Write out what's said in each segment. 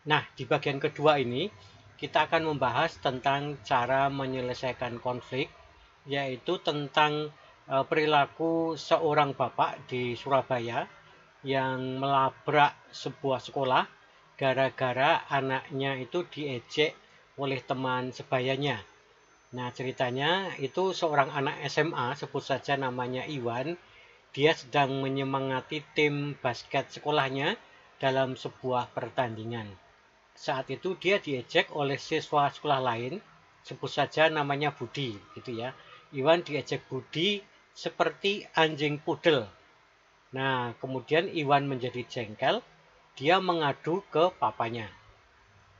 Nah, di bagian kedua ini kita akan membahas tentang cara menyelesaikan konflik, yaitu tentang perilaku seorang bapak di Surabaya yang melabrak sebuah sekolah gara-gara anaknya itu diejek oleh teman sebayanya. Nah, ceritanya itu seorang anak SMA, sebut saja namanya Iwan. Dia sedang menyemangati tim basket sekolahnya dalam sebuah pertandingan. Saat itu dia diejek oleh siswa sekolah lain, sebut saja namanya Budi, gitu ya. Iwan diejek Budi seperti anjing pudel. Nah, kemudian Iwan menjadi jengkel, dia mengadu ke papanya.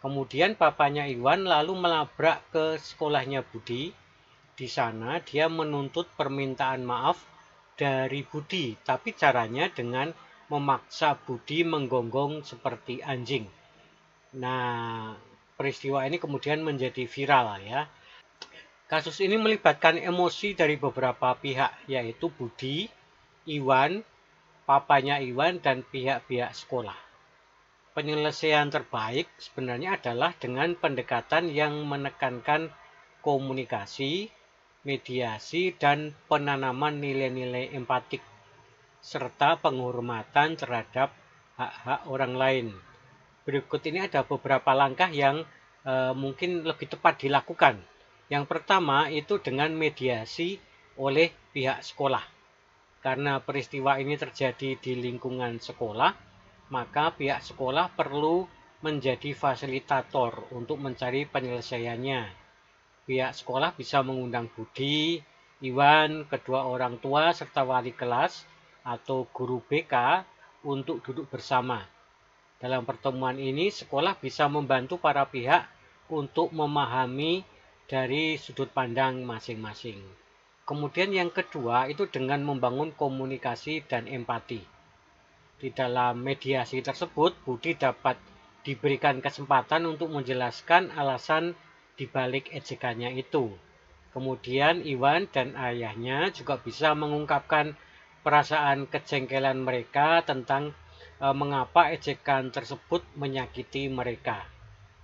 Kemudian papanya Iwan lalu melabrak ke sekolahnya Budi. Di sana dia menuntut permintaan maaf dari Budi, tapi caranya dengan memaksa Budi menggonggong seperti anjing. Nah, peristiwa ini kemudian menjadi viral ya. Kasus ini melibatkan emosi dari beberapa pihak, yaitu Budi, Iwan, papanya Iwan, dan pihak-pihak sekolah. Penyelesaian terbaik sebenarnya adalah dengan pendekatan yang menekankan komunikasi, mediasi, dan penanaman nilai-nilai empatik, serta penghormatan terhadap hak-hak orang lain. Berikut ini ada beberapa langkah yang mungkin lebih tepat dilakukan. Yang pertama itu dengan mediasi oleh pihak sekolah. Karena peristiwa ini terjadi di lingkungan sekolah, maka pihak sekolah perlu menjadi fasilitator untuk mencari penyelesaiannya. Pihak sekolah bisa mengundang Budi, Iwan, kedua orang tua, serta wali kelas atau guru BK untuk duduk bersama. Dalam pertemuan ini, sekolah bisa membantu para pihak untuk memahami dari sudut pandang masing-masing. Kemudian yang kedua itu dengan membangun komunikasi dan empati. Di dalam mediasi tersebut, Budi dapat diberikan kesempatan untuk menjelaskan alasan dibalik ejekannya itu. Kemudian Iwan dan ayahnya juga bisa mengungkapkan perasaan kejengkelan mereka tentang mengapa ejekan tersebut menyakiti mereka.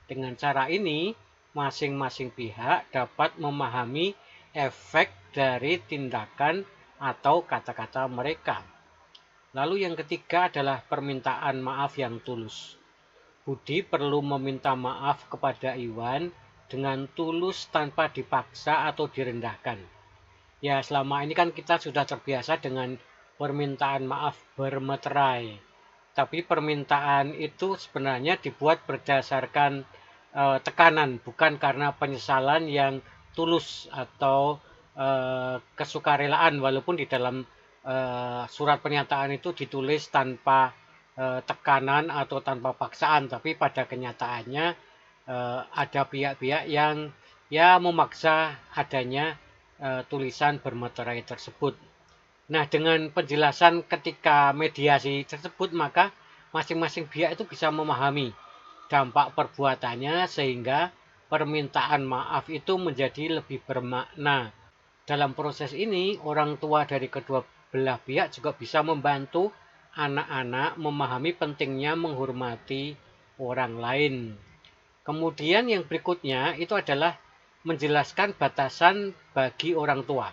Dengan cara ini, masing-masing pihak dapat memahami efek dari tindakan atau kata-kata mereka. Lalu yang ketiga adalah permintaan maaf yang tulus. Budi perlu meminta maaf kepada Iwan dengan tulus tanpa dipaksa atau direndahkan. Ya, selama ini kan kita sudah terbiasa dengan permintaan maaf bermeterai. Tapi permintaan itu sebenarnya dibuat berdasarkan tekanan, bukan karena penyesalan yang tulus atau kesukarelaan, walaupun di dalam surat pernyataan itu ditulis tanpa tekanan atau tanpa paksaan, tapi pada kenyataannya ada pihak-pihak yang ya memaksa adanya tulisan bermeterai tersebut. Nah, dengan penjelasan ketika mediasi tersebut, maka masing-masing pihak itu bisa memahami dampak perbuatannya sehingga permintaan maaf itu menjadi lebih bermakna. Dalam proses ini, orang tua dari kedua belah pihak juga bisa membantu anak-anak memahami pentingnya menghormati orang lain. Kemudian yang berikutnya itu adalah menjelaskan batasan bagi orang tua.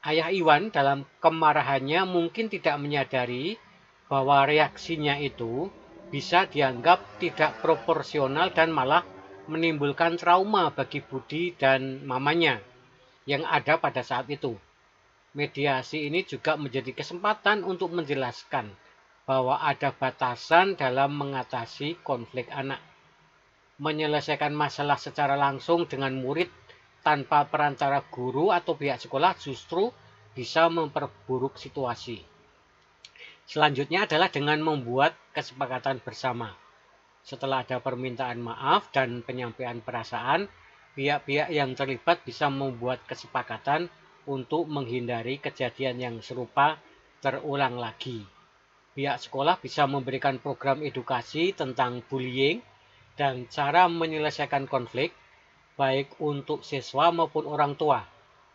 Ayah Iwan dalam kemarahannya mungkin tidak menyadari bahwa reaksinya itu bisa dianggap tidak proporsional dan malah menimbulkan trauma bagi Budi dan mamanya yang ada pada saat itu. Mediasi ini juga menjadi kesempatan untuk menjelaskan bahwa ada batasan dalam mengatasi konflik anak. Menyelesaikan masalah secara langsung dengan murid tanpa perantara guru atau pihak sekolah justru bisa memperburuk situasi. Selanjutnya adalah dengan membuat kesepakatan bersama. Setelah ada permintaan maaf dan penyampaian perasaan, pihak-pihak yang terlibat bisa membuat kesepakatan untuk menghindari kejadian yang serupa terulang lagi. Pihak sekolah bisa memberikan program edukasi tentang bullying dan cara menyelesaikan konflik, baik untuk siswa maupun orang tua,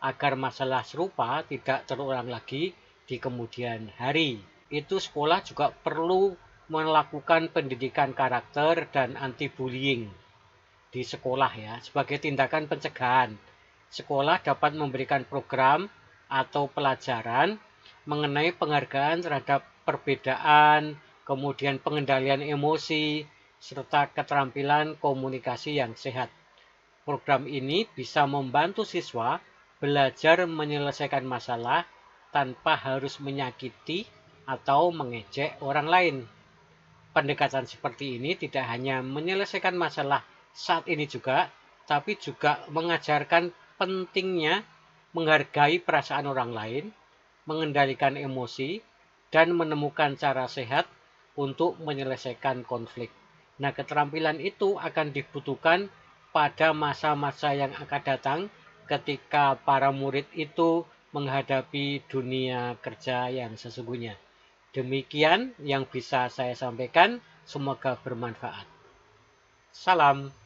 agar masalah serupa tidak terulang lagi di kemudian hari. Itu sekolah juga perlu melakukan pendidikan karakter dan anti-bullying di sekolah ya, sebagai tindakan pencegahan. Sekolah dapat memberikan program atau pelajaran mengenai penghargaan terhadap perbedaan, kemudian pengendalian emosi, serta keterampilan komunikasi yang sehat. Program ini bisa membantu siswa belajar menyelesaikan masalah tanpa harus menyakiti atau mengejek orang lain. Pendekatan seperti ini tidak hanya menyelesaikan masalah saat ini juga, tapi juga mengajarkan pentingnya menghargai perasaan orang lain, mengendalikan emosi, dan menemukan cara sehat untuk menyelesaikan konflik. Nah, keterampilan itu akan dibutuhkan pada masa-masa yang akan datang ketika para murid itu menghadapi dunia kerja yang sesungguhnya. Demikian yang bisa saya sampaikan, semoga bermanfaat. Salam.